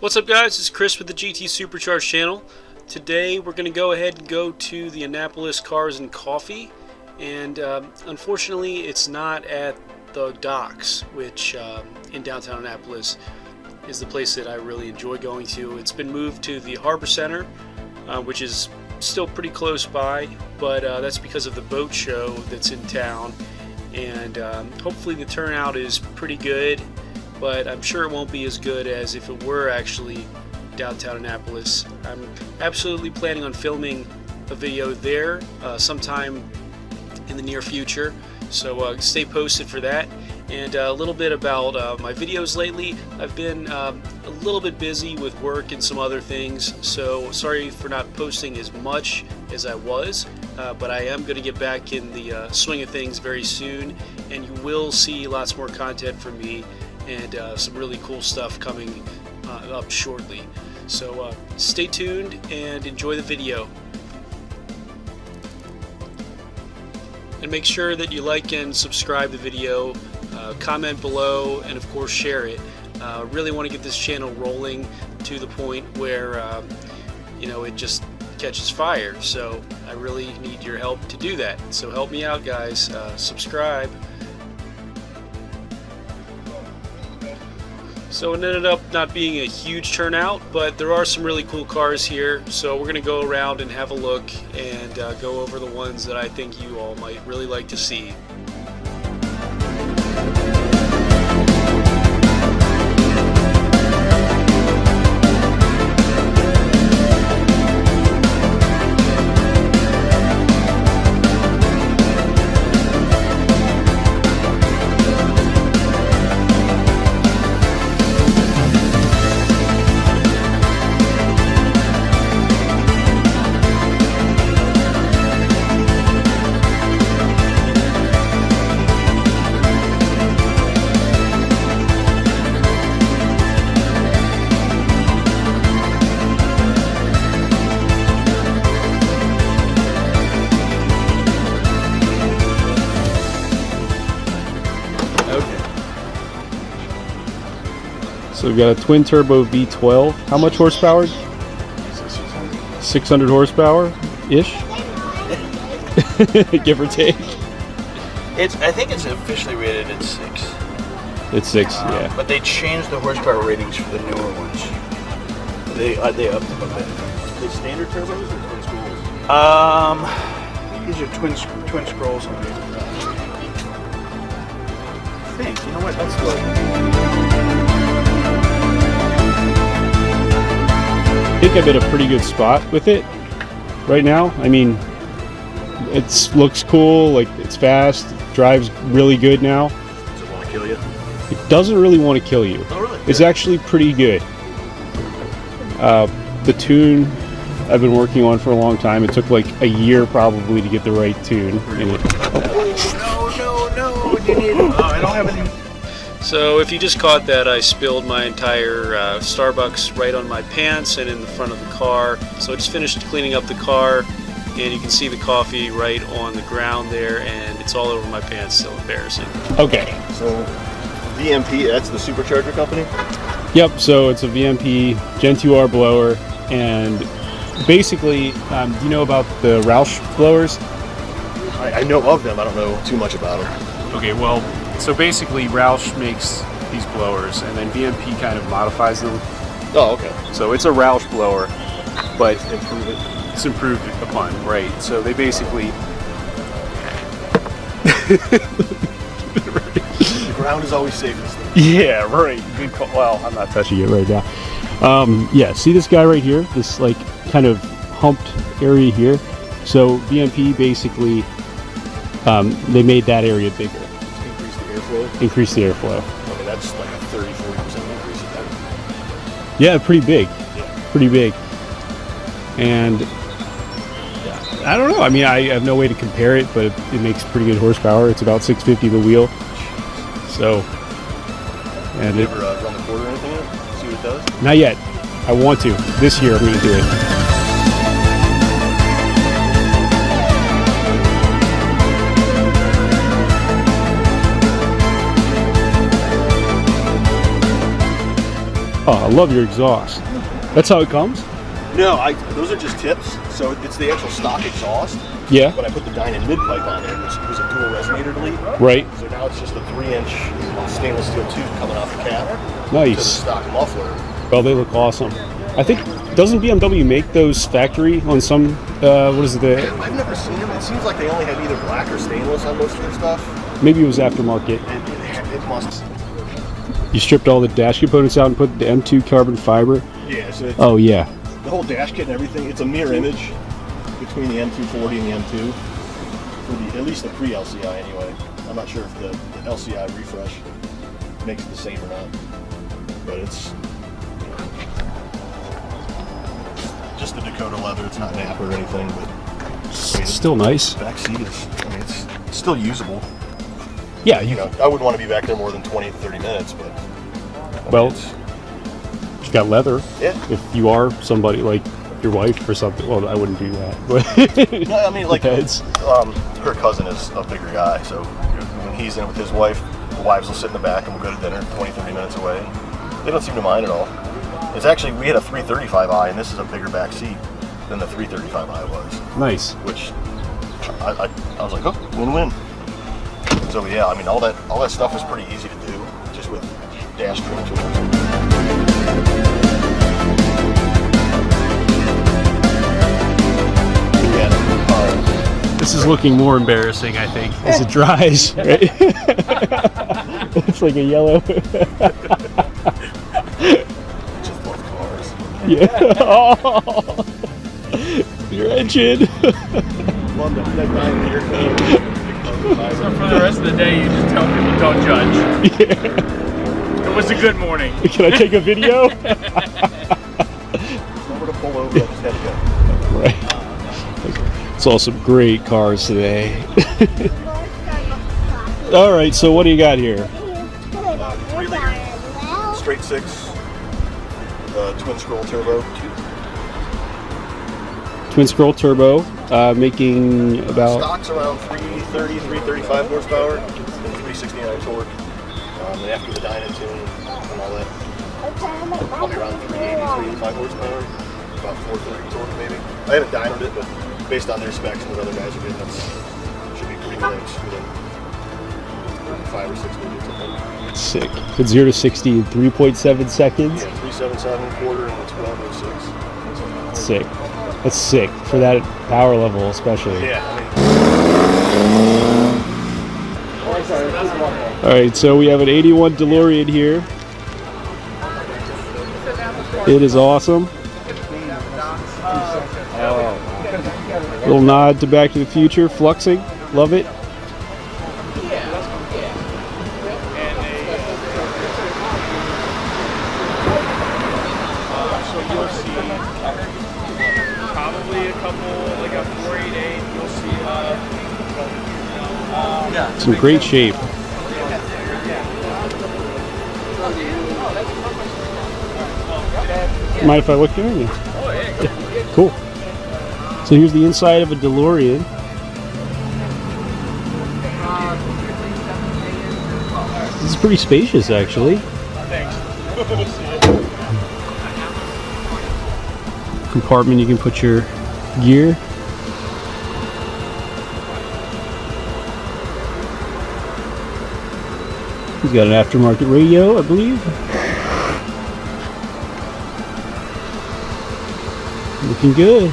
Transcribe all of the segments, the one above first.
What's up, guys? It's Chris with the GT Supercharged channel. Today we're going to go ahead and go to the Annapolis Cars and Coffee, and unfortunately it's not at the docks, which in downtown Annapolis is the place that I really enjoy going to. It's been moved to the Harbor Center, which is still pretty close by, but that's because of the boat show that's in town, and hopefully the turnout is pretty good, but I'm sure it won't be as good as if it were actually downtown Annapolis. I'm absolutely planning on filming a video there sometime in the near future, so stay posted for that. And a little bit about my videos lately. I've been a little bit busy with work and some other things, so sorry for not posting as much as I was, but I am going to get back in the swing of things very soon, and you will see lots more content from me and some really cool stuff coming up shortly. So stay tuned and enjoy the video. And make sure that you like and subscribe the video, comment below, and of course share it. Really want to get this channel rolling to the point where you know, it just catches fire. So I really need your help to do that. So help me out, guys. Subscribe. So it ended up not being a huge turnout, but there are some really cool cars here, so we're going to go around and have a look and go over the ones that I think you all might really like to see. So we've got a twin turbo V12. How much horsepower? 600 horsepower ish, give or take. I think it's officially rated at 6. It's 6, yeah. But they changed the horsepower ratings for the newer ones. They upped them a bit. Are they standard turbos or twin scrolls? These are twin scrolls. I think. You know what? Let's go. I think I'm in a pretty good spot with it right now. I mean, it looks cool, like it's fast, drives really good now. Does it want to kill you? It doesn't really want to kill you. Oh, really? It's actually pretty good. The tune I've been working on for a long time. It took like a year probably to get the right tune in it. No, you need it. Oh, I don't have any. So if you just caught that, I spilled my entire Starbucks right on my pants and in the front of the car. So I just finished cleaning up the car, and you can see the coffee right on the ground there, and it's all over my pants. So embarrassing. Okay. So VMP, that's the Supercharger company? Yep, so it's a VMP Gen 2R blower, and basically, do you know about the Roush blowers? I know of them, I don't know too much about them. Okay, well, so basically Roush makes these blowers, and then VMP kind of modifies them. Oh, okay. So it's a Roush blower, but Improve it. it's improved upon, right? So they basically... The ground is always safest. Yeah, right. Good call. Well, I'm not touching it right now. Yeah, see this guy right here? This like kind of humped area here. So VMP basically, they made that area bigger. Increase the airflow? Increase the airflow. Okay, that's like a 30-40% increase in that. Yeah, pretty big. Yeah. Pretty big. And I don't know. I mean, I have no way to compare it, but it makes pretty good horsepower. It's about 650 the wheel. So, and Have you ever run the quarter or anything in it? See what it does? Not yet. I want to. This year I'm going to do it. Oh, I love your exhaust. That's how it comes? No, those are just tips. So it's the actual stock exhaust. Yeah. But I put the Dyna mid pipe on there. It was a dual resonator delete. Right. So now it's just a 3-inch stainless steel tube coming off the cap. Nice. To the stock muffler. Well, they look awesome. I think, doesn't BMW make those factory on some, what is it? I've never seen them. It seems like they only have either black or stainless on most of their stuff. Maybe it was aftermarket. It must. You stripped all the dash components out and put the M2 carbon fiber? Yeah. So oh, yeah. The whole dash kit and everything, it's a mirror image between the M240 and the M2. For at least the pre-LCI anyway. I'm not sure if the LCI refresh makes it the same or not. But it's just the Dakota leather. It's not Napa or anything, but it's still nice. Back seat is, it's still usable. Yeah, you know, I wouldn't want to be back there more than 20 to 30 minutes, but well, you got leather. Yeah. If you are somebody like your wife or something, well, I wouldn't do that. But no, I mean, like, depends. Her cousin is a bigger guy, so when he's in with his wife, the wives will sit in the back and we'll go to dinner 20, 30 minutes away. They don't seem to mind at all. It's actually, we had a 335i, and this is a bigger back seat than the 335i was. Nice. Which I was like, oh, win-win. So yeah, I mean, all that stuff is pretty easy to do, just with dash trim tools. This is looking more embarrassing, I think, as it dries. Right? It's like a yellow. Just love cars. Yeah. Oh, your engine. Love that here. So for the rest of the day, you just tell people don't judge. Yeah. It was a good morning. Can I take a video? Remember to pull over, I just had to go. Right. Saw some great cars today. All right, so what do you got here? 3-liter, straight 6, twin scroll turbo. Twin scroll turbo, making about... Stock's around 330, 335 horsepower, and 369 torque. And after the Dyna tune and all that, probably around 380, 385 horsepower, about 430 torque maybe. I haven't dynoed it, but based on their specs and what other guys are getting, it should be pretty good within 5 or 6 minutes, I think. Sick. It's 0 to 60 in 3.7 seconds. Yeah, 377 quarter and 1206. Sick. That's sick for that power level, especially. Yeah, All right, so we have an 81 DeLorean here. It is awesome. Little nod to Back to the Future, fluxing. Love it. So you'll see probably a couple, like a 488. You'll see It's in great shape. Mind if I look here? Yeah. Cool. So here's the inside of a DeLorean. This is pretty spacious, actually. Compartment you can put your gear. He's got an aftermarket radio, I believe. Looking good.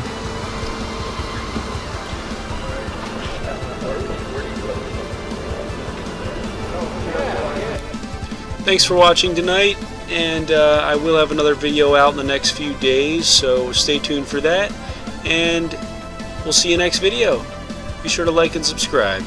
Thanks for watching tonight, and I will have another video out in the next few days, so stay tuned for that, and we'll see you next video. Be sure to like and subscribe.